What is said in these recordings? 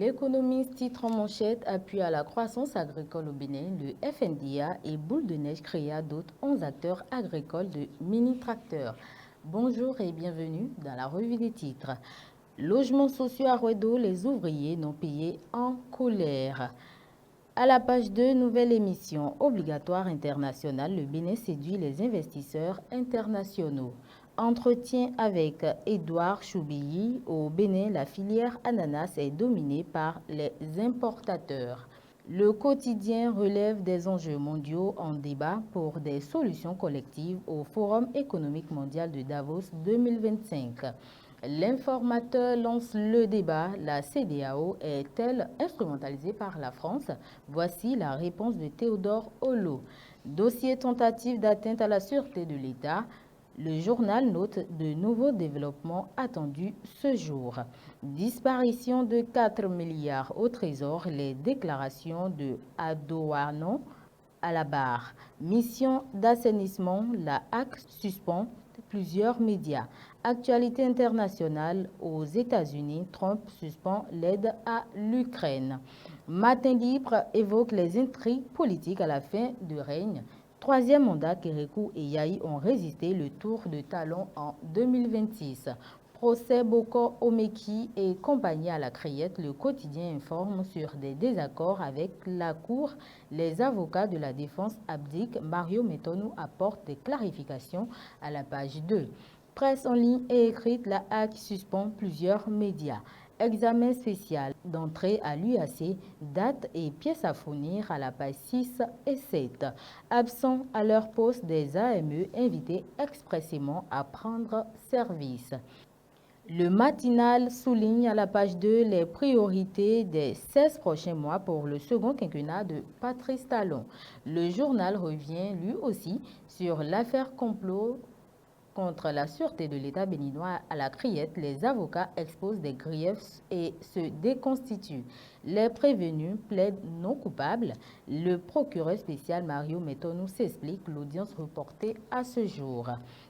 L'économiste titre en manchette appui à la croissance agricole au Bénin, le FNDA et boule de neige créa d'autres 11 acteurs agricoles de mini-tracteurs. Bonjour et bienvenue dans la revue des titres. Logements sociaux à Rouedo, les ouvriers non payés en colère. À la page 2, nouvelle émission obligatoire internationale, le Bénin séduit les investisseurs internationaux. Entretien avec Édouard Choubilly. Au Bénin, la filière ananas est dominée par les importateurs. Le quotidien relève des enjeux mondiaux en débat pour des solutions collectives au Forum économique mondial de Davos 2025. L'informateur lance le débat. La CEDEAO est-elle instrumentalisée par la France? Voici la réponse de Théodore Hollo. Dossier tentative d'atteinte à la sûreté de l'État. Le journal note de nouveaux développements attendus ce jour. Disparition de 4 milliards au trésor, les déclarations de Adouano à la barre. Mission d'assainissement, la HAC suspend plusieurs médias. Actualité internationale, aux États-Unis, Trump suspend l'aide à l'Ukraine. Matin libre évoque les intrigues politiques à la fin du règne. Troisième mandat, Kérékou et Yahi ont résisté le tour de talon en 2026. Procès Boko Omeki et compagnie à la Criette, le quotidien informe sur des désaccords avec la Cour. Les avocats de la défense abdiquent. Mario Metonou apporte des clarifications à la page 2. Presse en ligne et écrite, la HAC suspend plusieurs médias. Examen spécial d'entrée à l'UAC, date et pièces à fournir à la page 6 et 7. Absents à leur poste des AME invités expressément à prendre service. Le matinal souligne à la page 2 les priorités des 16 prochains mois pour le second quinquennat de Patrice Talon. Le journal revient lui aussi sur l'affaire complot contre la sûreté de l'État béninois à la Criette. Les avocats exposent des griefs et se déconstituent. Les prévenus plaident non coupables. Le procureur spécial Mario Metonou s'explique, l'audience reportée à ce jour.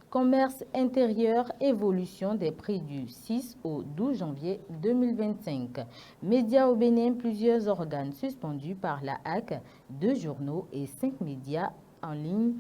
Commerce intérieur, évolution des prix du 6 au 12 janvier 2025. Médias au Bénin, plusieurs organes suspendus par la HAC, 2 journaux et 5 médias en ligne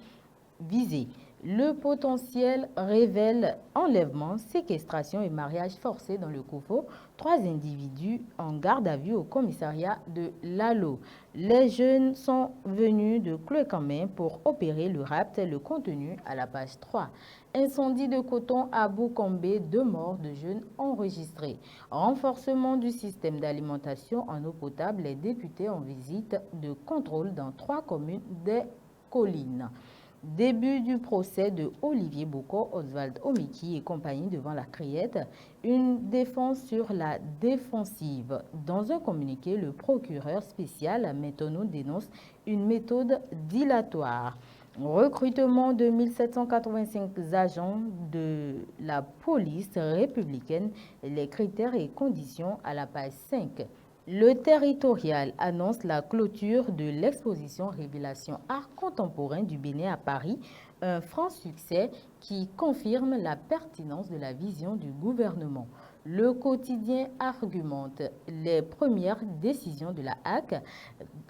visés. Le potentiel révèle enlèvement, séquestration et mariage forcé dans le Koufo. 3 individus en garde à vue au commissariat de Lalo. Les jeunes sont venus de Cleuc-en-Main pour opérer le rapt. Le contenu à la page 3. Incendie de coton à Boukombe, 2 morts de jeunes enregistrés. Renforcement du système d'alimentation en eau potable. Les députés en visite de contrôle dans 3 communes des collines. Début du procès de Olivier Boko, Oswald Omeki et compagnie devant la Criette, une défense sur la défensive. Dans un communiqué, le procureur spécial Metonou dénonce une méthode dilatoire. Recrutement de 1785 agents de la police républicaine, les critères et conditions à la page 5. Le Territorial annonce la clôture de l'exposition Révélation Art contemporain du Bénin à Paris, un franc succès qui confirme la pertinence de la vision du gouvernement. Le quotidien argumente les premières décisions de la HAC.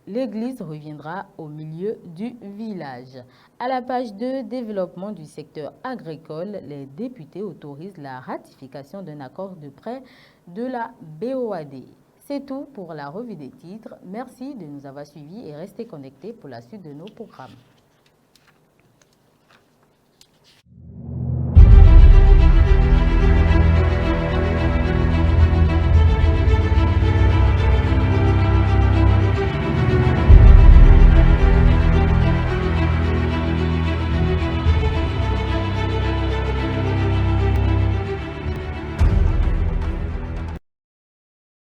L'église reviendra au milieu du village. À la page 2, développement du secteur agricole, les députés autorisent la ratification d'un accord de prêt de la BOAD. C'est tout pour la revue des titres. Merci de nous avoir suivis et restez connectés pour la suite de nos programmes.